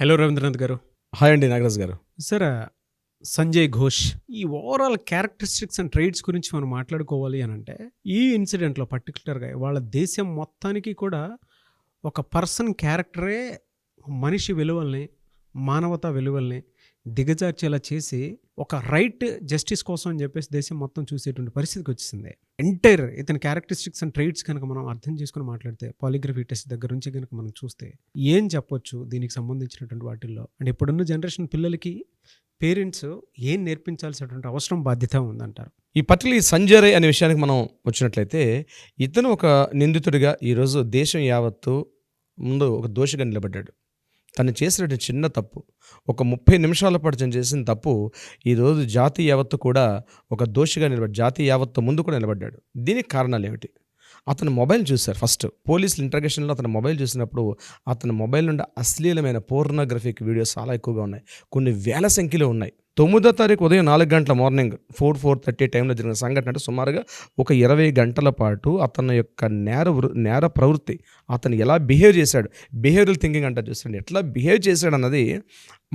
Hello Rabindranath గారు. Hi అండి నాగరాజ్ గారు. సార్, సంజయ్ ఘోష్ ఈ ఓవరాల్ క్యారెక్టరిస్టిక్స్ అండ్ ట్రైట్స్ గురించి మనం మాట్లాడుకోవాలి అని అంటే, ఈ ఇన్సిడెంట్లో పర్టికులర్గా వాళ్ళ దేశం మొత్తానికి కూడా ఒక పర్సన్ క్యారెక్టరే మనిషి విలువల్ని, మానవతా విలువల్ని దిగజార్చేలా చేసి ఒక రైట్ జస్టిస్ కోసం అని చెప్పేసి దేశం మొత్తం చూసేటువంటి పరిస్థితికి వచ్చింది. ఎంటైర్ ఇతని క్యారెక్టరిస్టిక్స్ అండ్ ట్రైట్స్ కనుక మనం అర్థం చేసుకుని మాట్లాడితే, పాలిగ్రఫీ టెస్ట్ దగ్గర నుంచి కనుక మనం చూస్తే ఏం చెప్పొచ్చు దీనికి సంబంధించినటువంటి వాటిల్లో, అండ్ ఇప్పుడున్న జనరేషన్ పిల్లలకి పేరెంట్స్ ఏం నేర్పించాల్సినటువంటి అవసరం, బాధ్యత ఉందంటారు? ఈ పర్టికులర్ సంజయ్ రాయ్ అనే విషయానికి మనం వచ్చినట్లయితే, ఇతను ఒక నిందితుడిగా ఈరోజు దేశం యావత్తు ముందు ఒక దోషిగా నిలబడ్డాడు. తను చేసినటువంటి చిన్న తప్పు, ఒక 30 నిమిషాల పాటు తను చేసిన తప్పు ఈరోజు జాతి యావత్తు కూడా ఒక దోషిగా జాతి యావత్తు ముందు కూడా నిలబడ్డాడు. దీనికి కారణాలు ఏమిటి? అతను మొబైల్ చూశారు. ఫస్ట్ పోలీసులు ఇంట్రాగేషన్లో అతను మొబైల్ చూసినప్పుడు అతని మొబైల్ నుండి అశ్లీలమైన పోర్నోగ్రఫిక్ వీడియోస్ చాలా ఎక్కువగా ఉన్నాయి. కొన్ని వేల సంఖ్యలో ఉన్నాయి. 9వ తారీఖు ఉదయం 4 గంటల మార్నింగ్ 4:30 టైంలో జరిగిన సంఘటన. అంటే సుమారుగా ఒక 20 గంటల పాటు అతని యొక్క నేర ప్రవృత్తి, అతను ఎలా బిహేవ్ చేశాడు, బిహేవియరల్ థింకింగ్ అంటే చూసండి, ఎట్లా బిహేవ్ చేశాడు అన్నది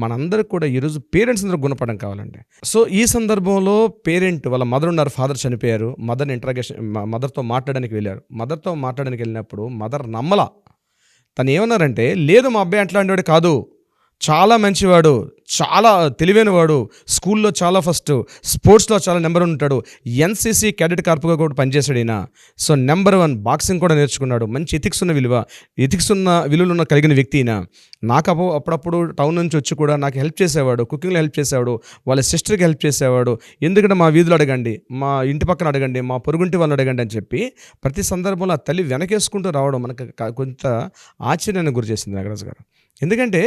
మనందరికి కూడా ఈరోజు పేరెంట్స్ అందరూ గుణపడం కావాలండి. సో ఈ సందర్భంలో పేరెంట్, వాళ్ళ మదర్ ఉన్నారు, ఫాదర్ చనిపోయారు, మదర్తో మాట్లాడడానికి వెళ్ళారు. మదర్తో మాట్లాడడానికి వెళ్ళినప్పుడు మదర్ నమ్మలా. తను ఏమన్నారంటే, లేదు మా అబ్బాయి అట్లాంటి వాడు కాదు, చాలా మంచివాడు, చాలా తెలివైనవాడు, స్కూల్లో చాలా ఫస్ట్, స్పోర్ట్స్లో చాలా నెంబర్ 1 ఉంటాడు, ఎన్సీసీ క్యాడెట్ కార్పుగా కూడా పనిచేశాడు ఈయన. సో నెంబర్ 1 బాక్సింగ్ కూడా నేర్చుకున్నాడు, మంచి ఎథిక్స్ ఉన్న విలువలు కలిగిన వ్యక్తి ఈయన. నాకు అప్పుడప్పుడు టౌన్ నుంచి వచ్చి కూడా నాకు హెల్ప్ చేసేవాడు, కుకింగ్లో హెల్ప్ చేసేవాడు, వాళ్ళ సిస్టర్కి హెల్ప్ చేసేవాడు. ఎందుకంటే మా వీధులు అడగండి, మా ఇంటి పక్కన అడగండి, మా పొరుగుంటి వాళ్ళని అడగండి అని చెప్పి ప్రతి సందర్భంలో ఆ తల్లి వెనకేసుకుంటూ రావడం మనకు కొంత ఆశ్చర్యాన్ని గురి చేసింది నాగరాజు గారు. ఎందుకంటే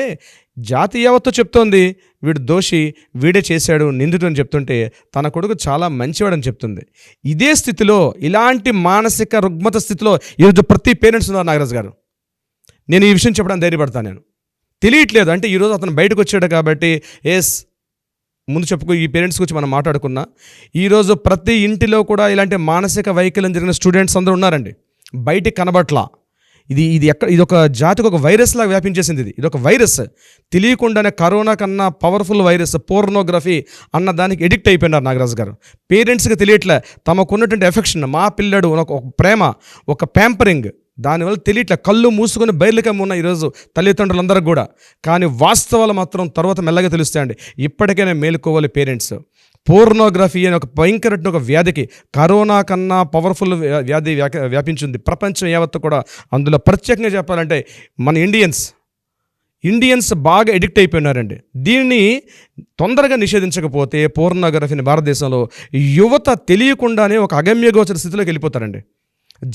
జాతి యావత్తు చెప్తోంది వీడు దోషి, వీడే చేశాడు, నిందితుడు అని చెప్తుంటే తన కొడుకు చాలా మంచివాడని చెప్తుంది. ఇదే స్థితిలో, ఇలాంటి మానసిక రుగ్మత స్థితిలో ఈరోజు ప్రతి పేరెంట్స్ ఉన్నారు నాగరాజు గారు. నేను ఈ విషయం చెప్పడానికి ధైర్యపడతాను. నేను తెలియట్లేదు అంటే ఈరోజు అతను బయటకు వచ్చాడు కాబట్టి ముందు చెప్పుకో, ఈ పేరెంట్స్ గురించి మనం మాట్లాడుకున్నా, ఈరోజు ప్రతి ఇంటిలో కూడా ఇలాంటి మానసిక వైకల్యం జరిగిన స్టూడెంట్స్ అందరూ ఉన్నారండి. బయటికి కనబట్లా. ఇది ఒక జాతికి ఒక వైరస్ లాగా వ్యాపించేసింది. ఇది ఒక వైరస్. తెలియకుండానే కరోనా కన్నా పవర్ఫుల్ వైరస్ పోర్నోగ్రఫీ అన్న దానికి ఎడిక్ట్ అయిపోయినారు నాగరాజు గారు. పేరెంట్స్కి తెలియట్లే, తమకున్నటువంటి ఎఫెక్షన్, మా పిల్లడు, ఒక ప్రేమ, ఒక ప్యాంపరింగ్, దానివల్ల తెలియట్లే, కళ్ళు మూసుకొని బయలుకమ్మ ఉన్న ఈరోజు తల్లిదండ్రులందరూ కూడా. కానీ వాస్తవాలు మాత్రం తర్వాత మెల్లగా తెలుస్తాయండి. ఇప్పటికైనా మేలుకోవాలి పేరెంట్స్. పోర్నోగ్రఫీ అనే ఒక భయంకర ఒక వ్యాధికి, కరోనా కన్నా పవర్ఫుల్ వ్యాధి వ్యాపించింది ప్రపంచం యావత్తు కూడా. అందులో ప్రత్యేకంగా చెప్పాలంటే మన ఇండియన్స్ బాగా ఎడిక్ట్ అయిపోయినారండి. దీన్ని తొందరగా నిషేధించకపోతే పోర్నోగ్రఫీని భారతదేశంలో యువత తెలియకుండానే ఒక అగమ్యగోచర స్థితిలోకి వెళ్ళిపోతారండి.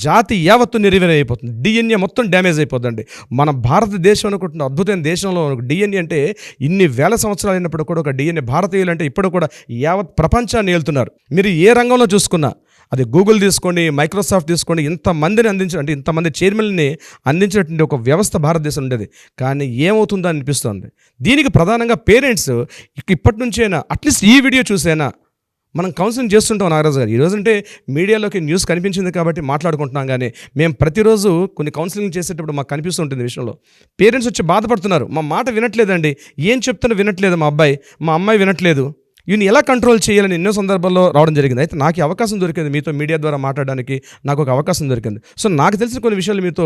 జాతి యావత్తు నిర్వీర్యమైపోతుంది, డిఎన్ఏ మొత్తం డ్యామేజ్ అయిపోతుందండి. మన భారతదేశం అనుకుంటున్న అద్భుతమైన దేశంలో డిఎన్ఏ అంటే ఇన్ని వేల సంవత్సరాలు అయినప్పుడు కూడా ఒక డిఎన్ఏ, భారతీయులు అంటే ఇప్పుడు కూడా యావత్ ప్రపంచాన్ని ఏలుతున్నారు. మీరు ఏ రంగంలో చూసుకున్నా, అది గూగుల్ తీసుకోండి, మైక్రోసాఫ్ట్ తీసుకోండి, ఇంతమందిని అంటే ఇంతమంది చైర్మన్ని అందించినటువంటి ఒక వ్యవస్థ భారతదేశం ఉండేది. కానీ ఏమవుతుందో అనిపిస్తుంది. దీనికి ప్రధానంగా పేరెంట్స్ ఇప్పటి నుంచైనా అట్లీస్ట్ ఈ వీడియో చూసైనా మనం కౌన్సిలింగ్ చేస్తుంటాం నాగరాజు గారు. ఈరోజు అంటే మీడియాలోకి న్యూస్ కనిపించింది కాబట్టి మాట్లాడుకుంటున్నాం, కానీ మేము ప్రతిరోజు కొన్ని కౌన్సిలింగ్ చేసేటప్పుడు మాకు కనిపిస్తుంటుంది విషయంలో. పేరెంట్స్ వచ్చి బాధపడుతున్నారు, మా మాట వినట్లేదండి, ఏం చెప్తున్నా వినట్లేదు, మా అబ్బాయి మా అమ్మాయి వినట్లేదు, ఈయన ఎలా కంట్రోల్ చేయాలని ఎన్నో సందర్భాల్లో రావడం జరిగింది. అయితే నాకు అవకాశం దొరికింది మీతో మీడియా ద్వారా మాట్లాడడానికి, నాకు ఒక అవకాశం దొరికింది. సో నాకు తెలిసిన కొన్ని విషయాలు మీతో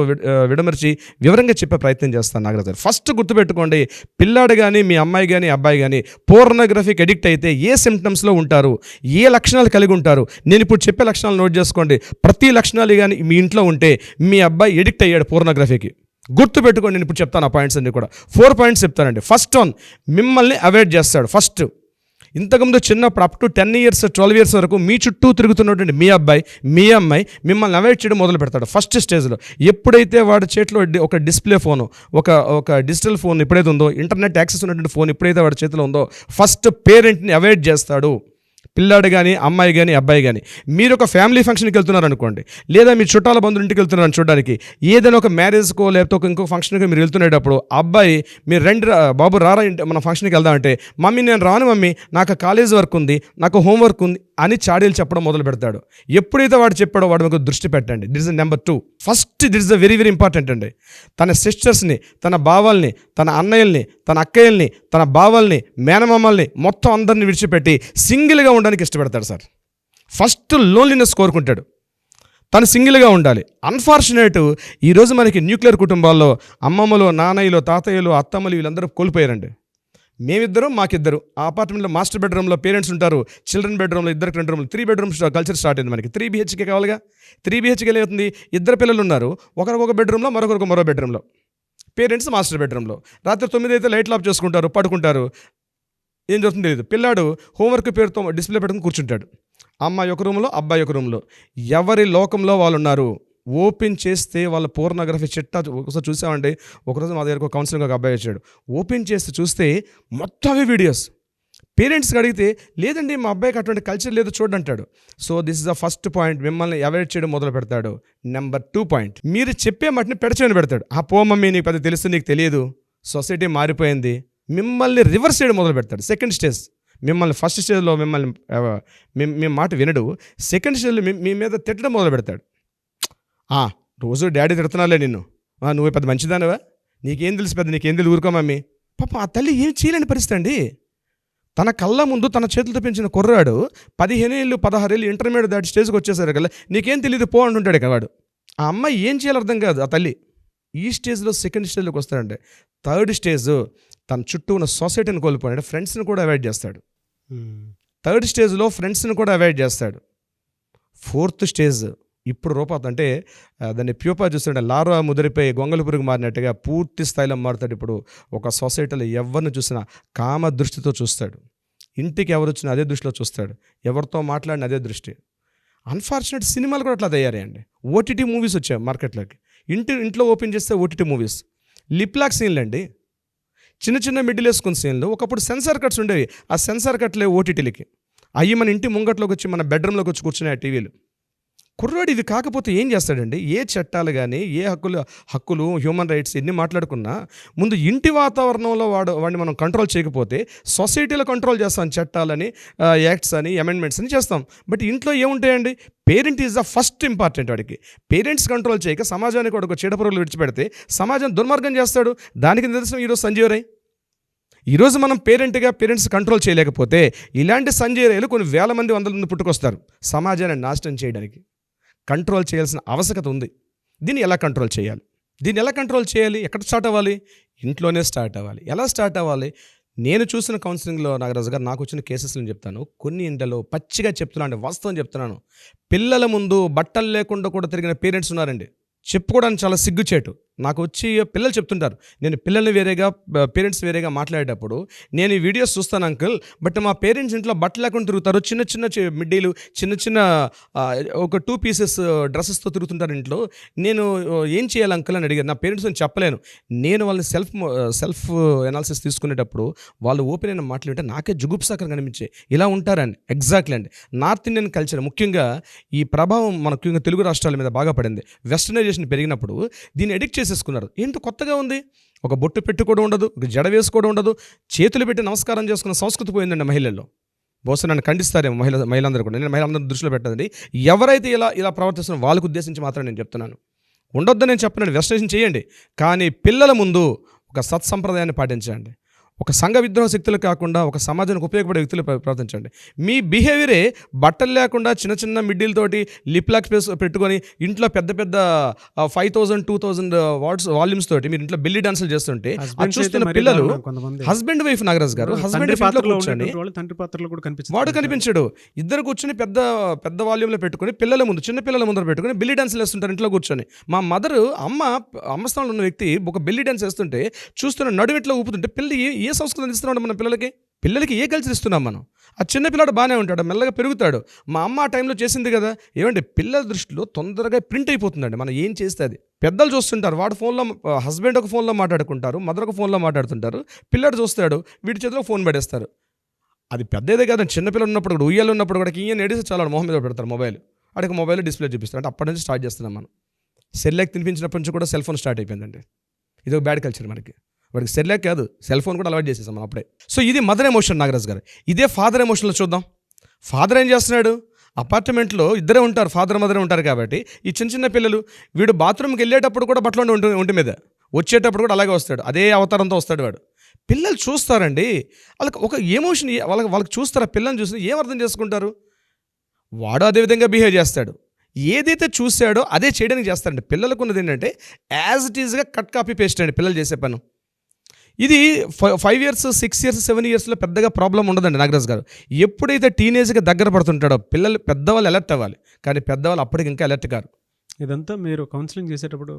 విడమర్చి వివరంగా చెప్పే ప్రయత్నం చేస్తాను నాగరాజు. ఫస్ట్ గుర్తుపెట్టుకోండి, పిల్లాడు కానీ మీ అమ్మాయి కానీ అబ్బాయి కానీ పోర్నోగ్రఫీకి అడిక్ట్ అయితే ఏ సిమ్టమ్స్లో ఉంటారు, ఏ లక్షణాలు కలిగి ఉంటారు, నేను ఇప్పుడు చెప్పే లక్షణాలు నోట్ చేసుకోండి. ప్రతి లక్షణాలు కానీ మీ ఇంట్లో ఉంటే మీ అబ్బాయి ఎడిక్ట్ అయ్యాడు పోర్నోగ్రఫీకి. గుర్తుపెట్టుకోండి, నేను ఇప్పుడు చెప్తాను ఆ పాయింట్స్ అన్ని కూడా. 4 పాయింట్స్ చెప్తానండి. ఫస్ట్ వన్, మిమ్మల్ని అవాయిడ్ చేస్తాడు. ఫస్ట్, ఇంతకుముందు చిన్నప్పుడు అప్ టు 10 years 12 years వరకు మీ చుట్టూ తిరుగుతున్నటువంటి మీ అబ్బాయి మీ అమ్మాయి మిమ్మల్ని అవాయిడ్ చేయడం మొదలు పెడతాడు ఫస్ట్ స్టేజ్లో. ఎప్పుడైతే వాడి చేతిలో ఒక డిస్ప్లే ఫోను, ఒక డిజిటల్ ఫోన్ ఎప్పుడైతే ఉందో, ఇంటర్నెట్ యాక్సెస్ ఉన్నటువంటి ఫోన్ ఎప్పుడైతే వాడి చేతిలో ఉందో, ఫస్ట్ పేరెంట్ని అవాయిడ్ చేస్తాడు. పిల్లాడు కానీ అమ్మాయి కానీ అబ్బాయి కానీ. మీరు ఒక ఫ్యామిలీ ఫంక్షన్కి వెళ్తున్నారు అనుకోండి, లేదా మీ చుట్టాల బంధువుల ఇంటికి వెళ్తున్నారని చూడడానికి, ఏదైనా ఒక మ్యారేజ్కో లేకపోతే ఇంకో ఫంక్షన్కి మీరు వెళ్తున్నప్పుడు అబ్బాయి మీరు బాబు రారా మన ఫంక్షన్కి వెళ్దామంటే, మమ్మీ నేను రాను మమ్మీ, నాకు కాలేజ్ వర్క్ ఉంది, నాకు హోంవర్క్ ఉంది అని చాడీలు చెప్పడం మొదలు పెడతాడు. ఎప్పుడైతే వాడు చెప్పాడో వాడి మీద దృష్టి పెట్టండి. That is number 2. First that is the very very important అండి. తన సిస్టర్స్ని, తన బావల్ని, తన అన్నయ్యల్ని, తన అక్కయ్యల్ని, తన బావల్ని, మేనమామల్ని మొత్తం అందరిని విడిచిపెట్టి సింగిల్గా ఉండడానికి ఇష్టపడతాడు సార్. ఫస్ట్ లోన్లీనెస్ కోరుకుంటాడు, తను సింగిల్గా ఉండాలి. అన్ఫార్చునేట్ ఈరోజు మనకి న్యూక్లియర్ కుటుంబాల్లో అమ్మమ్మలు, నాన్నయ్యలు, తాతయ్యలు, అత్తమ్మలు వీళ్ళందరూ కోల్పోయారండి. మేమిద్దరం, మాకిద్దరు. ఆ అపార్ట్మెంట్లో మాస్టర్ బెడ్రూమ్లో పేరెంట్స్ ఉంటారు, చిల్డ్రన్ బెడ్రూమ్లో ఇద్దరికి 2 రూమ్లు, 3 బెడ్రూమ్స్ కల్చర్ స్టార్ట్ అయింది మనకి. 3 BHK కావాలిగా. 3 BHK అవుతుంది, ఇద్దరు పిల్లలు ఉన్నారు, ఒకరికొక బెడ్రూమ్లో, మరొకరికి మరో బెడ్రూమ్లో. పేరెంట్స్ మాస్టర్ బెడ్రూమ్లో. రాత్రి 9 అయితే లైట్లు ఆఫ్ చేసుకుంటారు, పడుకుంటారు. ఏం జరుగుతుందో తెలియదు. పిల్లాడు హోంవర్క్ పేరుతో డిస్ప్లే పెట్టుకుని కూర్చుంటాడు. అమ్మాయి ఒక రూమ్లో, అబ్బాయి ఒక రూమ్లో. ఎవరి లోకంలో వాళ్ళు ఉన్నారు. ఓపెన్ చేస్తే వాళ్ళ పోర్నోగ్రఫీ చిట్టా ఒకసారి చూసామండి. ఒకరోజు మా దగ్గరకు కౌన్సిలింగ్ ఒక అబ్బాయి వచ్చాడు. ఓపెన్ చేస్తే చూస్తే మొత్తం వీడియోస్. పేరెంట్స్కి అడిగితే లేదండి మా అబ్బాయికి అటువంటి కల్చర్ లేదు చూడండి అంటాడు. So this is the first point, మిమ్మల్ని అవాయిడ్ చేయడం మొదలు పెడతాడు. నెంబర్ 2 పాయింట్, మీరు చెప్పే మట్టిని పెడచేయని పెడతాడు. ఆ పో మమ్మీ, నీకు పెద్ద తెలుసు, నీకు తెలియదు, సొసైటీ మారిపోయింది. మిమ్మల్ని రివర్స్ చేయడం మొదలు పెడతాడు. సెకండ్ స్టేజ్, మిమ్మల్ని ఫస్ట్ స్టేజ్లో మిమ్మల్ని మీ మాట వినడు. సెకండ్ స్టేజ్లో మీ మీద తిట్టడం మొదలు పెడతాడు. రోజు డాడీ తిడుతున్నాలే నిన్ను, నువ్వు పెద్ద మంచిదానివా, నీకేం తెలుసు పెద్ద, నీకేం తెలియదు, ఊరుకో మమ్మీ. పాప ఆ తల్లి ఏం చేయలేని పరిస్థితి అండి. తన కళ్ళ ముందు తన చేతులతో పెంచిన కుర్రాడు 15 ఏళ్ళు 16 ఏళ్ళు ఇంటర్మీడియట్ దాటి స్టేజ్కి వచ్చేసరికి కదా నీకేం తెలియదు పో అంటుంటాడు కదా వాడు. ఆ అమ్మాయి ఏం చేయాలో అర్థం కాదు ఆ తల్లి. ఈ స్టేజ్లో సెకండ్ స్టేజ్లోకి వస్తాడంటే. థర్డ్ స్టేజ్, తన చుట్టూ ఉన్న సొసైటీని కోల్పోయాడు, ఫ్రెండ్స్ని కూడా అవాయిడ్ చేస్తాడు. థర్డ్ స్టేజ్లో ఫ్రెండ్స్ని కూడా అవాయిడ్ చేస్తాడు. ఫోర్త్ స్టేజ్, ఇప్పుడు రూపాత అంటే దాన్ని ప్యూపా చూస్తుంటే లారా ముదిరిపోయి గొంగళి పురుగు మారినట్టుగా పూర్తి స్థాయిలో మారుతాడు. ఇప్పుడు ఒక సొసైటీలో ఎవరిని చూసినా కామ దృష్టితో చూస్తాడు. ఇంటికి ఎవరు వచ్చినా అదే దృష్టిలో చూస్తాడు, ఎవరితో మాట్లాడిన అదే దృష్టి. అన్ఫార్చునేట్ సినిమాలు కూడా అట్లా తయారయ్యండి. ఓటీటీ మూవీస్ వచ్చాయి మార్కెట్లోకి. ఇంట్లో ఓపెన్ చేస్తే ఓటీటీ మూవీస్, లిప్లాక్ సీన్లు అండి, చిన్న చిన్న మిడిల్ వేసుకున్న సీన్లు. ఒకప్పుడు సెన్సార్ కట్స్ ఉండేవి, ఆ సెన్సార్ కట్లే ఓటీటీలకి. అవి మన ఇంటి ముంగట్లోకి వచ్చి మన బెడ్రూమ్లోకి వచ్చి కూర్చున్నాయి ఆ టీవీలు. కుర్రాడు ఇది కాకపోతే ఏం చేస్తాడండి? ఏ చట్టాలు కానీ ఏ హక్కులు హ్యూమన్ రైట్స్ ఎన్ని మాట్లాడుకున్నా ముందు ఇంటి వాతావరణంలో వాడిని మనం కంట్రోల్ చేయకపోతే సొసైటీలో కంట్రోల్ చేస్తాం. చట్టాలని, యాక్ట్స్ అని, అమెండ్మెంట్స్ అని చేస్తాం. బట్ ఇంట్లో ఏముంటాయండి? Parent is the first important. వాడికి పేరెంట్స్ కంట్రోల్ చేయక సమాజానికి వాడు ఒక చీడపురుగులు విడిచిపెడితే సమాజం దుర్మార్గం చేస్తాడు. దానికి నిదర్శనం ఈరోజు సంజీవ్ రాయ్. ఈరోజు మనం పేరెంట్స్ కంట్రోల్ చేయలేకపోతే ఇలాంటి సంజయ్ రాయ్లు కొన్ని వేల మంది, వందల మంది పుట్టుకొస్తారు సమాజాన్ని నాశనం చేయడానికి. కంట్రోల్ చేయాల్సిన ఆవశ్యకత ఉంది. దీన్ని ఎలా కంట్రోల్ చేయాలి? ఎక్కడ స్టార్ట్ అవ్వాలి? ఇంట్లోనే స్టార్ట్ అవ్వాలి. ఎలా స్టార్ట్ అవ్వాలి? నేను చూసిన కౌన్సిలింగ్లో నాగరాజు గారు నాకు వచ్చిన కేసెస్ని చెప్తాను. కొన్ని ఇంట్లో పచ్చిగా చెప్తున్నాను, వాస్తవం చెప్తున్నాను. పిల్లల ముందు బట్టలు లేకుండా కూడా తిరిగిన పేరెంట్స్ ఉన్నారండి. చెప్పుకోవడానికి చాలా సిగ్గుచేటు. నాకు వచ్చి పిల్లలు చెప్తుంటారు, నేను పిల్లల్ని వేరేగా పేరెంట్స్ వేరేగా మాట్లాడేటప్పుడు నేను ఈ వీడియోస్ చూస్తాను అంకుల్, బట్ మా పేరెంట్స్ ఇంట్లో బట్టలు లేకుండా తిరుగుతారు, చిన్న చిన్న మిడ్డీలు, చిన్న చిన్న ఒక 2 పీసెస్ డ్రెస్సెస్తో తిరుగుతుంటారు ఇంట్లో, నేను ఏం చేయాలి అంకుల్ అని అడిగారు. నా పేరెంట్స్ అని చెప్పలేను. నేను వాళ్ళని సెల్ఫ్ ఎనాలిసిస్ తీసుకునేటప్పుడు వాళ్ళు ఓపెన్ అయిన మాట్లాడితే నాకే జుగుప్సాకరంగా కనిపించాయి. ఇలా ఉంటారని. ఎగ్జాక్ట్లీ అండి. నార్త్ ఇండియన్ కల్చర్ ముఖ్యంగా ఈ ప్రభావం మన ముఖ్యంగా తెలుగు రాష్ట్రాల మీద బాగా పడింది. వెస్టర్నైజేషన్ పెరిగినప్పుడు దీన్ని ఎడిక్ట్ చేసేసుకున్నారు. ఏంటో కొత్తగా ఉంది, ఒక బొట్టు పెట్టుకోవడం ఉండదు, ఒక జడ వేసుకోవడం ఉండదు, చేతులు పెట్టి నమస్కారం చేసుకున్న సంస్కృతి పోయిందండి మహిళల్లో. బహుశా నన్ను ఖండిస్తారేమో మహిళలందరూ కూడా. నేను మహిళలందరూ దృష్టిలో పెట్టదండి. ఎవరైతే ఇలా ప్రవర్తిస్తున్నారో వాళ్ళకు ఉద్దేశించి మాత్రం నేను చెప్తున్నాను. ఉండొద్దని నేను చెప్పినాను, వెస్టర్నైజేషన్ చేయండి, కానీ పిల్లల ముందు ఒక సత్సంప్రదాయాన్ని పాటించండి. ఒక సంఘ విద్రోహ శక్తులు కాకుండా ఒక సమాజానికి ఉపయోగపడే వ్యక్తులు ప్రవర్తించండి. మీ బిహేవియరే బట్టలు లేకుండా చిన్న చిన్న మిడ్డీలతోటి లిప్లాక్ పెట్టుకొని ఇంట్లో పెద్ద పెద్ద 5000 2000 వాల్యూమ్స్ తోటి మీరు ఇంట్లో బెల్లీ డాన్సులు చేస్తుంటే అది చూస్తున్న పిల్లలు, హస్బెండ్ వైఫ్ నాగరాజ్ గారు, హస్బెండ్ ఇంట్లో కూర్చొని వాడు కనిపించాడు, ఇద్దరు కూర్చొని పెద్ద వాల్యూమ్లో పెట్టుకుని పిల్లల ముందు, చిన్న పిల్లల ముందర పెట్టుకుని బెల్లీ డాన్సులు వేస్తుంటారు ఇంట్లో కూర్చొని. మా మదరు అమ్మ స్థానంలో ఉన్న వ్యక్తి ఒక బెల్లీ డాన్స్ వేస్తుంటే చూస్తున్న నడువిట్లో ఊపుతుంటే పిల్లలు ఏ సంస్కృతిని ఇస్తున్నాడు మన పిల్లలకి ఏ కల్చర్ ఇస్తున్నాం మనం? ఆ చిన్న పిల్లాడు బాగానే ఉంటాడు, మెల్లగా పెరుగుతాడు. మా అమ్మ ఆ టైంలో చేసింది కదా. ఏమంటే పిల్లల దృష్టిలో తొందరగా ప్రింట్ అయిపోతుందండి మనం ఏం చేస్తే అది. పెద్దలు చూస్తుంటారు, వాడు ఫోన్లో, హస్బెండ్ ఒక ఫోన్లో మాట్లాడుకుంటారు, మదర్ ఒక ఫోన్లో మాట్లాడుతుంటారు, పిల్లాడు చూస్తాడు, వీడి చేతిలో ఫోన్ పడేస్తారు. అది పెద్దదే కాదు, చిన్నపిల్లలు ఉన్నప్పుడు కూడా, ఉయ్యాలు ఉన్నప్పుడు కూడా ఈయన ఏడిస్తే చాలా మొహం మీద పెడతారు మొబైల్, అడిగి మొబైల్ డిస్ప్లే చూపిస్తారు. అంటే అప్పటి నుంచి స్టార్ట్ చేస్తున్నాం మనం. సెల్లాక్ తినిపించినప్పటి నుంచి కూడా సెల్ ఫోన్ స్టార్ట్ అయిపోయిందండి. ఇది ఒక బ్యాడ్ కల్చర్ మనకి. వాడికి సెల్లాక్ కాదు, సెల్ ఫోన్ కూడా అలవాటు చేసేసాం మనం అప్పుడే. సో ఇది మదర్ ఎమోషన్ నాగరాజ్ గారు. ఇదే ఫాదర్ ఎమోషన్లో చూద్దాం. ఫాదర్ ఏం చేస్తున్నాడు, అపార్ట్మెంట్లో ఇద్దరే ఉంటారు, ఫాదర్ మదరే ఉంటారు కాబట్టి ఈ చిన్న చిన్న పిల్లలు, వీడు బాత్రూమ్కి వెళ్ళేటప్పుడు కూడా బట్టలు ఒంటి మీద, వచ్చేటప్పుడు కూడా అలాగే వస్తాడు, అదే అవతారంతో వస్తాడు వాడు. పిల్లలు చూస్తారండి, వాళ్ళకి ఒక ఎమోషన్, వాళ్ళకి చూస్తారు, ఆ పిల్లల్ని చూసి ఏం అర్థం చేసుకుంటారు, వాడు అదే విధంగా బిహేవ్ చేస్తాడు, ఏదైతే చూశాడో అదే చేయడానికి చేస్తారండి. పిల్లలకు ఉన్నది ఏంటంటే యాజ్ ఇట్ ఈజ్గా కట్ కాపీ పేస్ట్ అండి పిల్లలు చేసే పని. ఇది 5 years 6 years 7 yearsలో పెద్దగా ప్రాబ్లం ఉండదండి నాగరాజ్ గారు. ఎప్పుడైతే టీనేజ్కి దగ్గర పడుతుంటాడో పిల్లలు, పెద్దవాళ్ళు అలర్ట్ అవ్వాలి, కానీ పెద్దవాళ్ళు అప్పటికి ఇంకా అలర్ట్ కారు. ఇదంతా మీరు కౌన్సిలింగ్ చేసేటప్పుడు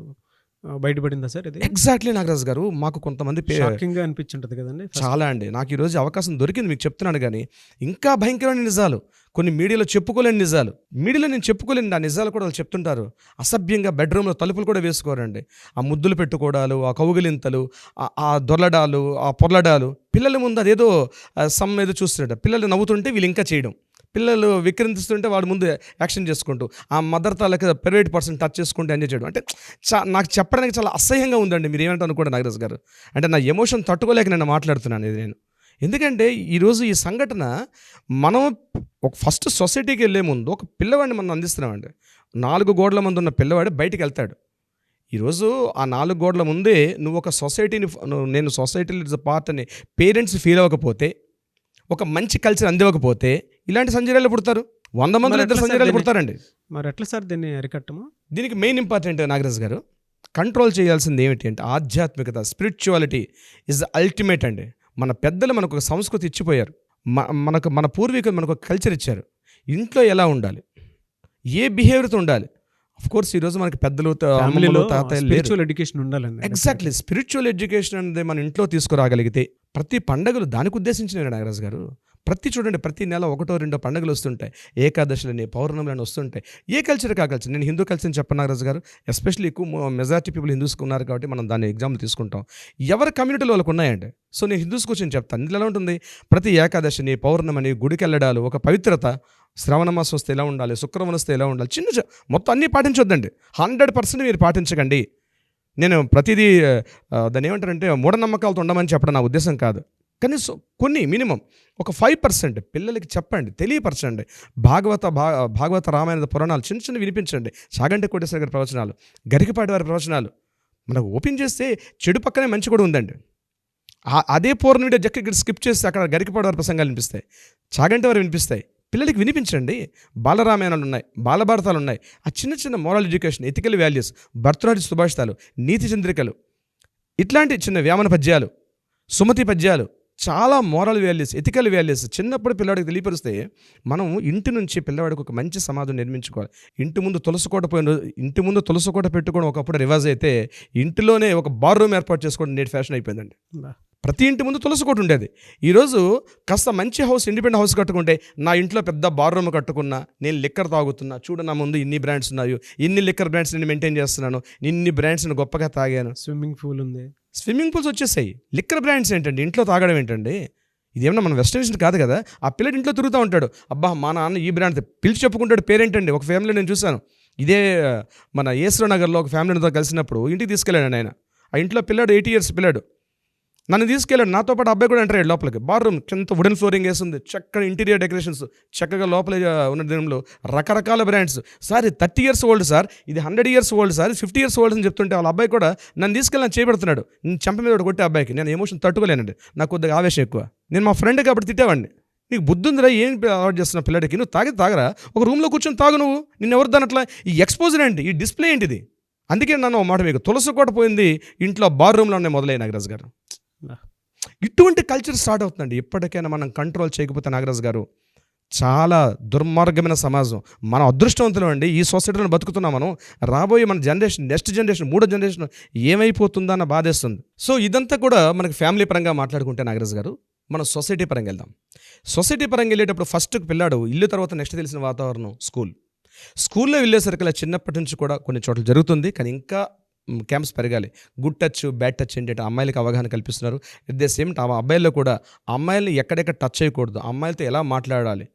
బయటపడిందా సార్ ఇది? ఎగ్జాక్ట్లీ నాగరాజ్ గారు, మాకు కొంతమంది షాకింగ్గా అనిపించుంటుంది కదండి. చాలా అండి, నాకు ఈరోజు అవకాశం దొరికింది మీకు చెప్తున్నాను, కానీ ఇంకా భయంకరమైన నిజాలు, కొన్ని మీడియాలో చెప్పుకోలేని నిజాలు, మీడియాలో నేను చెప్పుకోలేని ఆ నిజాలు కూడా వాళ్ళు చెప్తుంటారు. అసభ్యంగా బెడ్రూమ్లో తలుపులు కూడా వేసుకోరండి, ఆ ముద్దులు పెట్టుకోవడాలు, ఆ కౌగిలింతలు, ఆ దొర్లడాలు, ఆ పొర్లడాలు, పిల్లల ముందు అదేదో సమ్ ఏదో చూస్తున్నాడు, పిల్లలు నవ్వుతుంటే వీళ్ళు ఇంకా చేయడం, పిల్లలు విక్రింతిస్తుంటే వాడు ముందు యాక్షన్ చేసుకుంటూ, ఆ మదర్ తాలూకా ప్రైవేట్ పర్సన్ టచ్ చేసుకుంటూ ఎంజాయ్ చేయడం, అంటే నాకు చెప్పడానికి చాలా అసహ్యంగా ఉందండి. మీరు ఏమంటారు అనుకోండి నాగరాజ్ గారు, అంటే నా ఎమోషన్ తట్టుకోలేక నేను మాట్లాడుతున్నాను ఇది నేను. ఎందుకంటే ఈరోజు ఈ సంఘటన మనం ఒక ఫస్ట్ సొసైటీకి వెళ్ళే ముందు ఒక పిల్లవాడిని మనం అందిస్తున్నామండి. 4 గోడల ముందు ఉన్న పిల్లవాడు బయటికి వెళ్తాడు. ఈరోజు ఆ 4 గోడల ముందే నువ్వు ఒక సొసైటీని, నేను సొసైటీలో ఇస్ అ పార్ట్ అని పేరెంట్స్ ఫీల్ అవ్వకపోతే, ఒక మంచి కల్చర్ అందివ్వకపోతే ఇలాంటి సంజీరాలు పుడతారు. 100 మందిలో 2 సంజీరాలు పుడతారండి. మరి ఎట్లా సార్ దీన్ని అరికట్టము? దీనికి మెయిన్ ఇంపార్టెంట్ నాగరాజ్ గారు, కంట్రోల్ చేయాల్సింది ఏమిటి అంటే ఆధ్యాత్మికత, స్పిరిచువాలిటీ ఇస్ అల్టిమేట్ అండి. మన పెద్దలు మనకు ఒక సంస్కృతి ఇచ్చిపోయారు, మన పూర్వీకులు మనకు ఒక కల్చర్ ఇచ్చారు. ఇంట్లో ఎలా ఉండాలి, ఏ బిహేవియర్తో ఉండాలి. అఫ్ కోర్స్ ఈరోజు మనకి పెద్దలు, ఫ్యామిలీలో తాతయ్యలు, స్పిరిచువల్ ఎడ్యుకేషన్ ఉండాలండి. ఎగ్జాక్ట్లీ, స్పిరిచువల్ ఎడ్యుకేషన్ అనేది మన ఇంట్లో తీసుకురాగలిగితే, ప్రతి పండుగలు దానికి ఉద్దేశించినవి నాగరాజ్ గారు. చూడండి ప్రతి నెల 1 2 పండుగలు వస్తుంటాయి, ఏకాదశులని, పౌర్ణములని వస్తుంటాయి. ఏ కల్చర్ కా కల్చర్, నేను హిందూ కల్చర్ అని చెప్పను నాగరాజ్ గారు, ఎస్పెషల్లీ ఎక్కువ మెజారిటీ పీపుల్ హిందూస్ ఉన్నారు కాబట్టి మనం దాన్ని ఎగ్జాంపుల్ తీసుకుంటాం. ఎవరి కమ్యూనిటీలో వాళ్ళకు ఉన్నాయండి. సో నేను హిందూస్ గురించి చెప్తాను. ఇందులో ఎలా ఉంటుంది, ప్రతి ఏకాదశిని, పౌర్ణమని, గుడికి వెళ్ళడాలు, ఒక పవిత్రత, శ్రావణ మాసం వస్తే ఎలా ఉండాలి, శుక్రవారం వస్తే ఎలా ఉండాలి, మొత్తం అన్నీ పాటించొద్దండి. 100% మీరు పాటించకండి. నేను ప్రతిదీ దాన్ని ఏమంటారంటే మూఢనమ్మకాలతో ఉండమని చెప్పడం నా ఉద్దేశం కాదు, కానీ కొన్ని మినిమం ఒక 5% పిల్లలకి చెప్పండి, తెలియపరచండి. భాగవత రామాయణ పురాణాలు చిన్న వినిపించండి. చాగంటి కోటేశ్వర గారి ప్రవచనాలు, గరికపాటి వారి ప్రవచనాలు మనకు ఓపెన్ చేస్తే చెడు పక్కనే మంచి కూడా ఉందండి. అదే పూర్ణ వీడియో జక్క స్కిప్ చేస్తే అక్కడ గరికపాటి వారి ప్రసంగాలు వినిపిస్తాయి, చాగంటి వారు వినిపిస్తాయి. పిల్లలకి వినిపించండి. బాలరామాయణాలు ఉన్నాయి, బాలభారతాలు ఉన్నాయి. ఆ చిన్న moral education, ethical values, Bhartrihari సుభాషితాలు, నీతి చంద్రికలు, ఇట్లాంటి చిన్న వ్యామన పద్యాలు, సుమతి పద్యాలు, చాలా మోరల్ వాల్యూస్, ఎథికల్ వాల్యూస్ చిన్నప్పుడు పిల్లవాడికి తెలియపరిస్తే మనం ఇంటి నుంచి పిల్లవాడికి ఒక మంచి సమాజం నిర్మించుకోవాలి. ఇంటి ముందు తులసికోట పెట్టుకోవడం ఒకప్పుడు రివాజ్ అయితే, ఇంటిలోనే ఒక బార్ రూమ్ ఏర్పాటు చేసుకోవడం నేటి ఫ్యాషన్ అయిపోయిందండి. ప్రతి ఇంటి ముందు తులసికోట ఉండేది. ఈరోజు కాస్త మంచి హౌస్, ఇండిపెండెంట్ హౌస్ కట్టుకుంటే, నా ఇంట్లో పెద్ద బార్ రూమ్ కట్టుకున్నా, నేను లిక్కర్ తాగుతున్నా, చూడు నా ముందు ఇన్ని బ్రాండ్స్ ఉన్నాయి, ఇన్ని లిక్కర్ బ్రాండ్స్ నేను మెయింటైన్ చేస్తున్నాను, ఇన్ని బ్రాండ్స్ని గొప్పగా తాగాను, స్విమ్మింగ్ పూల్ ఉంది, స్విమ్మింగ్ పూల్స్ వచ్చేసాయి. లిక్కర్ బ్రాండ్స్ ఏంటండి, ఇంట్లో తాగడం ఏంటండి? ఇదేమన్నా మన వెస్టర్న్ కాదు కదా. ఆ పిల్లడు ఇంట్లో తిరుగుతూ ఉంటాడు, అబ్బా మా నాన్న ఈ బ్రాండ్ పిలిచి చెప్పుకుంటాడు పేరేంటండి. ఒక ఫ్యామిలీ నేను చూశాను, ఇదే మన ఈశ్వర్ నగర్లో ఒక ఫ్యామిలీతో కలిసినప్పుడు ఇంటికి తీసుకెళ్ళాడు ఆయన. ఆ ఇంట్లో పిల్లాడు 8 years పిల్లాడు, నన్ను తీసుకెళ్ళాడు. నాతో పాటు అబ్బాయి కూడా ఎంటర్ అయ్యాడు లోపలికి. బాత్రూమ్ కింద వుడెన్ ఫ్లోరింగ్ వేస్తుంది, చక్కగా ఇంటీరియర్ డెకరేషన్స్, చక్కగా లోపల ఉన్న దీనిలో రకరకాల brands. Sir 30 years old sir, ఇది 100 years old sir, 50 years old అని చెప్తుంటే వాళ్ళ అబ్బాయి కూడా నన్ను తీసుకెళ్ళి నన్ను చేపెడుతున్నాడు. నేను చెంప మీద ఒకటి కొట్టే అబ్బాయికి నేను ఎమోషన్ తట్టుకోలేనండి, నాకు కొద్దిగా ఆవేశం ఎక్కువ. నేను మా ఫ్రెండ్ కాబట్టి తిట్టేవాడిని, నీకు బుద్ధి ఉందిరా, ఏం అలవాటు చేస్తున్నా పిల్లడికి, నువ్వు తాగరా, ఒక రూమ్లో కూర్చొని తాగు, నువ్వు నిన్ను ఎవరు దానట్లా, ఈ ఎక్స్పోజర్ ఏంటి, ఈ డిస్ప్లే ఏంటిది. అందుకే నన్ను ఒక మాట, మీకు తులసికోట పోయింది, ఇంట్లో బార్ రూమ్లోనే మొదలయ్యి నాగరాజ్ గారు. ఇటువంటి కల్చర్ స్టార్ట్ అవుతుందండి. ఎప్పటికైనా మనం కంట్రోల్ చేయకపోతే నాగరాజ్ గారు చాలా దుర్మార్గమైన సమాజం. మన అదృష్టవంతులు అండి, ఈ సొసైటీలో బతుకుతున్నాం మనం. రాబోయే మన జనరేషన్, నెక్స్ట్ జనరేషన్, 3వ జనరేషన్ ఏమైపోతుందా అన్న బాధేస్తుంది. సో ఇదంతా కూడా మనకి ఫ్యామిలీ పరంగా మాట్లాడుకుంటే నాగరాజ్ గారు, మనం సొసైటీ పరంగా వెళ్దాం. సొసైటీ పరంగా వెళ్ళేటప్పుడు ఫస్ట్ పిల్లాడు ఇల్లు, తర్వాత నెక్స్ట్ తెలిసిన వాతావరణం స్కూల్లో వెళ్ళేసరికి చిన్నప్పటి నుంచి కూడా కొన్ని చోట్ల జరుగుతుంది, కానీ ఇంకా క్యాంప్స్ పెరగాలి. గుడ్ టచ్, బ్యాడ్ టచ్ ఏంటంటే అమ్మాయిలకి అవగాహన కల్పిస్తున్నారు. ఎట్ ద సేమ్ టైం అబ్బాయిల్లో కూడా అమ్మాయిల్ని ఎక్కడెక్కడ టచ్ చేయకూడదు, అమ్మాయిలతో ఎలా మాట్లాడాలి.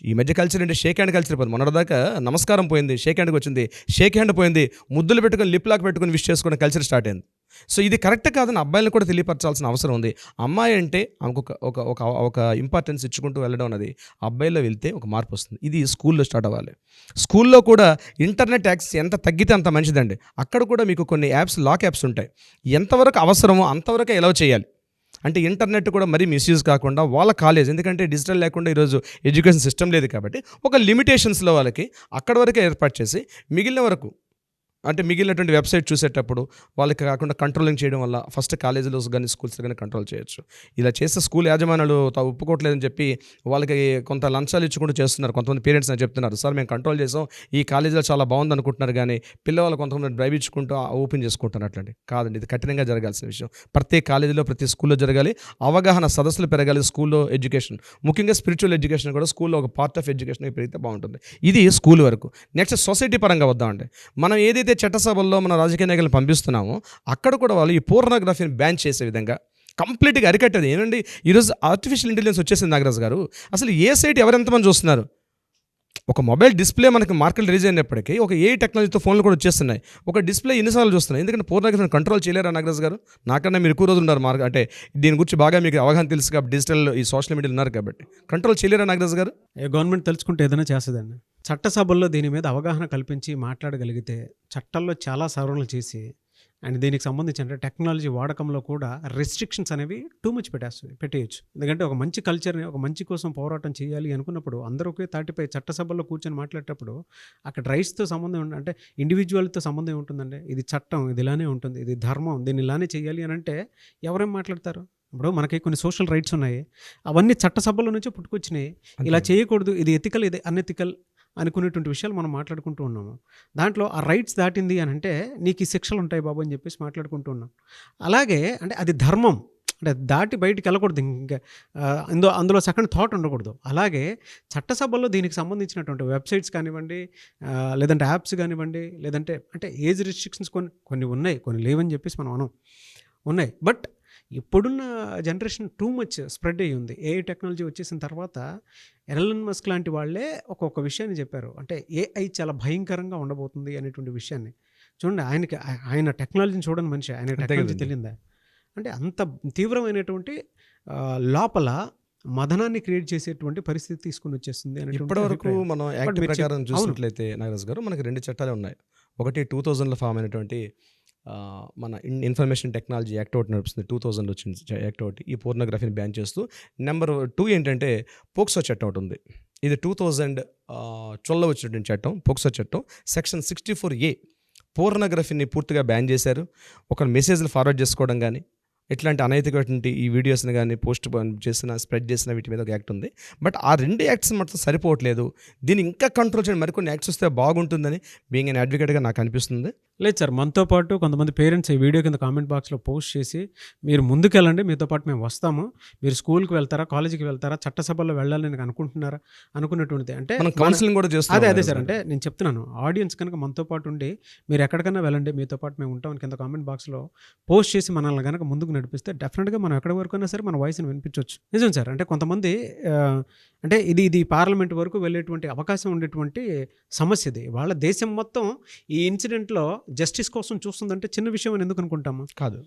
ఈ మధ్య కల్చర్ అంటే షేక్ హ్యాండ్ కల్చర్ పోయింది. మొన్నటిదాకా నమస్కారం పోయింది, షేక్ హ్యాండ్కి వచ్చింది, షేక్ హ్యాండ్ పోయింది, ముద్దులు పెట్టుకొని లిప్ లాక్ పెట్టుకొని విష్ చేసుకునే కల్చర్ స్టార్ట్ అయింది. సో ఇది కరెక్ట్ కాదని అబ్బాయిలను కూడా తెలియపరచాల్సిన అవసరం ఉంది. అమ్మాయి అంటే ఆమెకు ఒక ఇంపార్టెన్స్ ఇచ్చుకుంటూ వెళ్ళడం అనేది అబ్బాయిలో వెళ్తే ఒక మార్పు వస్తుంది. ఇది స్కూల్లో స్టార్ట్ అవ్వాలి. స్కూల్లో కూడా ఇంటర్నెట్ యాక్సెస్ ఎంత తగ్గితే అంత మంచిదండి. అక్కడ కూడా మీకు కొన్ని యాప్స్, లాక్ యాప్స్ ఉంటాయి. ఎంతవరకు అవసరమో అంతవరకే ఎలవ్ చేయాలి. అంటే ఇంటర్నెట్ కూడా మరీ మిస్యూజ్ కాకుండా వాళ్ళ కాలేజ్, ఎందుకంటే డిజిటల్ లేకుండా ఈరోజు ఎడ్యుకేషన్ సిస్టమ్ లేదు కాబట్టి ఒక లిమిటేషన్స్లో వాళ్ళకి అక్కడ వరకే ఏర్పాటు చేసి మిగిలిన వరకు అంటే మిగిలినటువంటి వెబ్సైట్ చూసేటప్పుడు వాళ్ళకి కాకుండా కంట్రోలింగ్ చేయడం వల్ల ఫస్ట్ కాలేజీలో కానీ స్కూల్స్లో కానీ కంట్రోల్ చేయొచ్చు. ఇలా చేస్తే స్కూల్ యాజమాన్యాలు ఒప్పుకోవట్లేదని చెప్పి వాళ్ళకి కొంత లంచాలు ఇచ్చుకుంటూ చేస్తున్నారు. కొంతమంది పేరెంట్స్ నాకు చెప్తున్నారు, సార్ మేము కంట్రోల్ చేసాం, ఈ కాలేజీలో చాలా బాగుంది అనుకుంటున్నారు, కానీ పిల్లవాళ్ళు కొంతమంది డ్రైవ్ ఇచ్చుకుంటూ ఓపెన్ చేసుకుంటున్నారు. అట్లాంటి కాదండి, ఇది కఠినంగా జరగాల్సిన విషయం. ప్రతి కాలేజీలో ప్రతి స్కూల్లో జరగాలి. అవగాహన సదస్సులు పెరగాలి. స్కూల్లో ఎడ్యుకేషన్, ముఖ్యంగా స్పిరిచువల్ ఎడ్యుకేషన్ కూడా స్కూల్లో ఒక పార్ట్ ఆఫ్ ఎడ్యుకేషన్ పెరిగితే బాగుంటుంది. ఇది స్కూల్ వరకు. నెక్స్ట్ సొసైటీ పరంగా వద్దామండి. మనం ఏదైతే చట్టసభల్లో మన రాజకీయ నాయకులను పంపిస్తున్నామో అక్కడ కూడా వాళ్ళు ఈ పోర్నోగ్రఫీని బ్యాన్ చేసే విధంగా కంప్లీట్గా అరికట్టేది. ఏమండి, ఈరోజు ఆర్టిఫిషియల్ ఇంటెలిజెన్స్ వచ్చేసింది నాగరాజు గారు. అసలు ఏ సైట్ ఎవరెంతమంది చూస్తున్నారు? ఒక మొబైల్ డిస్ప్లే మనకి మార్కెట్ రిలీజ్ అయినప్పటికీ ఒక ఏ టెక్నాలజీతో ఫోన్లు కూడా వచ్చేస్తున్నాయి. ఒక డిస్ప్లే ఎన్నిసార్లు చూస్తున్నాయి? ఎందుకంటే పోర్నోగ్రఫీని కంట్రోల్ చేయలేరా నాగరాజు గారు? నాకన్నా మీరు ఎక్కువ రోజులు ఉన్నారు అంటే దీని గురించి బాగా మీకు అవగాహన తెలుసు కాబట్టి, డిజిటల్ ఈ సోషల్ మీడియాలో ఉన్నారు కాబట్టి కంట్రోల్ చేయలేరా నాగరాజు గారు? గవర్నమెంట్ తెలుసుకుంటే ఏదైనా చేస్తుందండి. చట్టసభల్లో దీని మీద అవగాహన కల్పించి మాట్లాడగలిగితే చట్టాల్లో చాలా సవరణలు చేసి అండ్ దీనికి సంబంధించి అంటే టెక్నాలజీ వాడకంలో కూడా రెస్ట్రిక్షన్స్ అనేవి టూ మచ్ పెట్టేయచ్చు. ఎందుకంటే ఒక మంచి కల్చర్ని, ఒక మంచి కోసం పోరాటం చేయాలి అనుకున్నప్పుడు అందరూ ఒకే తాటిపై చట్టసభల్లో కూర్చొని మాట్లాడేటప్పుడు అక్కడ రైట్స్తో సంబంధం అంటే ఇండివిజువల్తో సంబంధం ఉంటుందండి. ఇది చట్టం, ఇది ఇలానే ఉంటుంది, ఇది ధర్మం, దీన్ని ఇలానే చేయాలి అని అంటే ఎవరేం మాట్లాడతారు? ఇప్పుడు మనకి కొన్ని సోషల్ రైట్స్ ఉన్నాయి, అవన్నీ చట్టసభల నుంచి పుట్టుకొచ్చినాయి. ఇలా చేయకూడదు, ఇది ఎథికల్, ఇది అన్ఎథికల్ అనుకునేటువంటి విషయాలు మనం మాట్లాడుకుంటూ ఉన్నాము. దాంట్లో ఆ రైట్స్ దాటింది అని అంటే నీకు ఈ శిక్షలు ఉంటాయి బాబు అని చెప్పేసి మాట్లాడుకుంటూ ఉన్నాం. అలాగే అంటే అది ధర్మం, అంటే దాటి బయటికి వెళ్ళకూడదు, ఇంకా అందులో సెకండ్ థాట్ ఉండకూడదు. అలాగే చట్టసభల్లో దీనికి సంబంధించినటువంటి వెబ్సైట్స్ కానివ్వండి, లేదంటే యాప్స్ కానివ్వండి, లేదంటే అంటే ఏజ్ రిస్ట్రిక్షన్స్ కొన్ని ఉన్నాయి, కొన్ని లేవని చెప్పేసి మనం ఉన్నాయి. బట్ ఇప్పుడున్న జనరేషన్ టూ మచ్ స్ప్రెడ్ అయ్యి ఉంది. ఏఐ టెక్నాలజీ వచ్చేసిన తర్వాత ఎలన్ మస్క్ లాంటి వాళ్ళే ఒక్కొక్క విషయాన్ని చెప్పారు. అంటే ఏఐ చాలా భయంకరంగా ఉండబోతుంది అనేటువంటి విషయాన్ని. చూడండి, ఆయన టెక్నాలజీని చూడని మనిషి, ఆయన టెక్నాలజీ తెలియదా అంటే అంత తీవ్రమైనటువంటి లోపల మదనాన్ని క్రియేట్ చేసేటువంటి పరిస్థితి తీసుకుని వచ్చేస్తుంది. ఇప్పటివరకు మనం యాక్ట్ ప్రకారం చూసినట్లయితే నాగరాజు గారు మనకి 2 చట్టాలు ఉన్నాయి. ఒకటి 2000లో ఫామ్ అయినటువంటి మన ఇన్ఫర్మేషన్ టెక్నాలజీ యాక్ట్ ఒకటి నడుస్తుంది. 2000లో వచ్చిన యాక్ట్ ఒకటి ఈ పోర్నోగ్రఫీని బ్యాన్ చేస్తూ. నెంబర్ 2 ఏంటంటే పోక్సో చట్టం ఒకటి ఉంది. ఇది 2012లో వచ్చినటువంటి చట్టం, పోక్సో చట్టం. సెక్షన్ 64A పోర్నోగ్రఫీని పూర్తిగా బ్యాన్ చేశారు. ఒక మెసేజ్లు ఫార్వర్డ్ చేసుకోవడం కానీ, ఇట్లాంటి అనైతికటువంటి ఈ వీడియోస్ని కానీ పోస్ట్ చేసిన, స్ప్రెడ్ చేసిన వీటి మీద ఒక యాక్ట్ ఉంది. బట్ ఆ 2 యాక్ట్స్ మాత్రం సరిపోవట్లేదు. దీన్ని ఇంకా కంట్రోల్ చేయడం, మరికొన్ని యాక్ట్స్ వస్తే బాగుంటుందని బీయింగ్ అన్ అడ్వకేట్గా నాకు అనిపిస్తుంది. లేదు సార్, మనతో పాటు కొంతమంది పేరెంట్స్ ఈ వీడియో కింద కామెంట్ బాక్స్లో పోస్ట్ చేసి మీరు ముందుకెళ్ళండి, మీతో పాటు మేము వస్తాము, మీరు స్కూల్కి వెళ్తారా, కాలేజీకి వెళ్తారా, చట్టసభల్లో వెళ్ళాలని అనుకుంటున్నారా అనుకున్నటువంటిది. అంటే మనం కౌన్సిలింగ్ కూడా చేస్తాం. అదే సార్, అంటే నేను చెప్తున్నాను, ఆడియన్స్ కనుక మనతో పాటు ఉండి మీరు ఎక్కడికైనా వెళ్ళండి, మీతో పాటు మేము ఉంటామని కింద కామెంట్ బాక్స్లో పోస్ట్ చేసి మనల్ని కనుక ముందుకు నడిపిస్తే డెఫినెట్గా మనం ఎక్కడి వరకు అయినా సరే మన వాయిస్ని వినిపించవచ్చు. నిజం సార్, అంటే కొంతమంది అంటే ఇది పార్లమెంట్ వరకు వెళ్ళేటువంటి అవకాశం ఉండేటువంటి సమస్య ఇది. వాళ్ళ దేశం మొత్తం ఈ ఇన్సిడెంట్లో జస్టిస్ కోసం చూస్తుందంటే చిన్న విషయం అని ఎందుకు అనుకుంటాము? కాదు.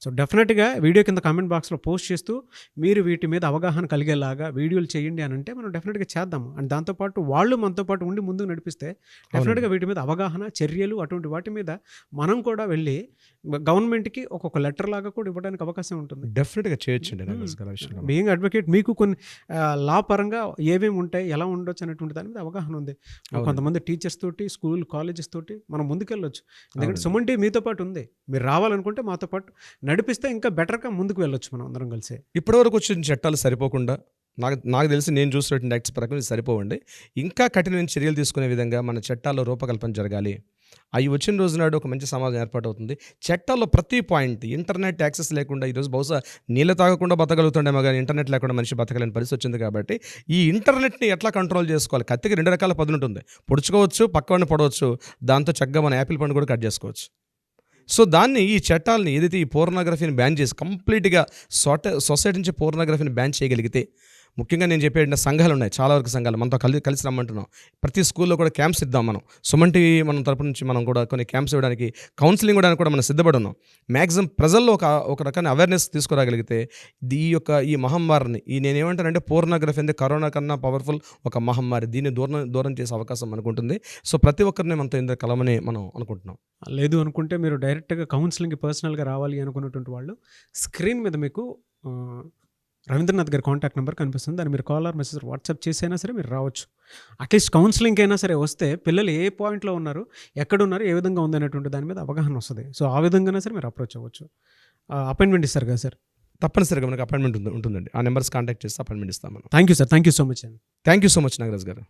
సో డెఫినెట్గా వీడియో కింద కామెంట్ బాక్స్లో పోస్ట్ చేస్తూ మీరు వీటి మీద అవగాహన కలిగేలాగా వీడియోలు చేయండి అని అంటే మనం డెఫినెట్గా చేద్దాము. అండ్ దాంతోపాటు వాళ్ళు మనతో పాటు ఉండి ముందుకు నడిపిస్తే డెఫినెట్గా వీటి మీద అవగాహన, చర్యలు, అటువంటి వాటి మీద మనం కూడా వెళ్ళి గవర్నమెంట్కి ఒక్కొక్క లెటర్ లాగా కూడా ఇవ్వడానికి అవకాశం ఉంటుంది. డెఫినెట్గా చేయొచ్చండి. బీయింగ్ అడ్వకేట్ మీకు కొన్ని లా పరంగా ఏమేమి ఉంటాయి, ఎలా ఉండొచ్చు అనేటువంటి దాని మీద అవగాహన ఉంది. కొంతమంది టీచర్స్ తోటి, స్కూల్, కాలేజెస్ తోటి మనం ముందుకెళ్ళొచ్చు. ఎందుకంటే సుమన్ టీవీ మీతో పాటు ఉంది. మీరు రావాలనుకుంటే మాతో పాటు నడిపిస్తే ఇంకా బెటర్గా ముందుకు వెళ్ళొచ్చు మనం అందరం కలిసి. ఇప్పటివరకు వచ్చిన చట్టాలు సరిపోకుండా నాకు తెలిసి నేను చూసినటువంటి యాక్ట్స్ ప్రకారం ఇది సరిపోవండి. ఇంకా కఠినమైన చర్యలు తీసుకునే విధంగా మన చట్టాల్లో రూపకల్పన జరగాలి. అవి వచ్చిన రోజు నాడు ఒక మంచి సమాజం ఏర్పాటవుతుంది. చట్టాల్లో ప్రతి పాయింట్, ఇంటర్నెట్ యాక్సెస్ లేకుండా ఈరోజు బహుశా నీళ్ళు తాగకుండా బతకగలుగుతుండేమో, కానీ ఇంటర్నెట్ లేకుండా మనిషి బతకలేని పరిస్థితి వచ్చింది. కాబట్టి ఈ ఇంటర్నెట్ని ఎట్లా కంట్రోల్ చేసుకోవాలి? కత్తికి 2 రకాల పదును ఉంటుంది. పొడుచుకోవచ్చు, పక్కవాడిని పొడవచ్చు, దాంతో చక్కగా మన యాపిల్ పండు కూడా కట్ చేసుకోవచ్చు. సో దాన్ని, ఈ చట్టాలని ఏదైతే ఈ పోర్నోగ్రఫీని బ్యాన్ చేసి కంప్లీట్గా సొసైటీ నుంచి పోర్నోగ్రఫీని బ్యాన్ చేయగలిగితే ముఖ్యంగా నేను చెప్పే సంఘాలు ఉన్నాయి, చాలా వరకు సంఘాలు మనతో కలిసి రమ్మంటున్నాం. ప్రతి స్కూల్లో కూడా క్యాంప్స్ ఇద్దాం మనం. సుమన్ టీవీ మనం తరపు నుంచి మనం కూడా కొన్ని క్యాంప్స్ ఇవ్వడానికి, కౌన్సిలింగ్ ఇవ్వడానికి కూడా మనం సిద్ధపడి ఉన్నాం. మ్యాక్సిమం ప్రజల్లో ఒక రకమైన అవేర్నెస్ తీసుకురాగలిగితే ఈ మహమ్మారిని నేనేమంటానంటే పోర్నోగ్రఫీ అనేది కరోనా కన్నా పవర్ఫుల్ ఒక మహమ్మారి. దీన్ని దూరం చేసే అవకాశం మనకు ఉంటుంది. సో ప్రతి ఒక్కరిని మనతో ఇందులో కలవని మనం అనుకుంటున్నాం. లేదు అనుకుంటే మీరు డైరెక్ట్గా కౌన్సిలింగ్కి పర్సనల్గా రావాలి అనుకున్నటువంటి వాళ్ళు స్క్రీన్ మీద మీకు రవీంద్రనాథ్ గారి కాంటాక్ట్ నెంబర్ కనిపిస్తుంది. దాన్ని మీరు కాల్ ఆర్ మెసేజ్ వాట్సాప్ చేసైనా సరే మీరు రావచ్చు. అట్లీస్ట్ కౌన్సిలింగ్కి అయినా సరే వస్తే పిల్లలు ఏ పాయింట్లో ఉన్నారు, ఎక్కడున్నారు, ఏ విధంగా ఉంది అనేటువంటి దాని మీద అవగాహన వస్తుంది. సో ఆ విధంగానే సరే మీరు అప్రోచ్ అవ్వచ్చు. అపాయింట్మెంట్ ఇస్తారు కదా సార్? తప్పనిసరిగా మనకు అపాయింట్మెంట్ ఉంటుందండి. ఆ నెంబర్స్ కాంటాక్ట్ చేస్తే అపాయింట్మెంట్ ఇస్తాం మనం. Thank you sir. Thank you so much అండి. Thank you so much Nagaraj గారు.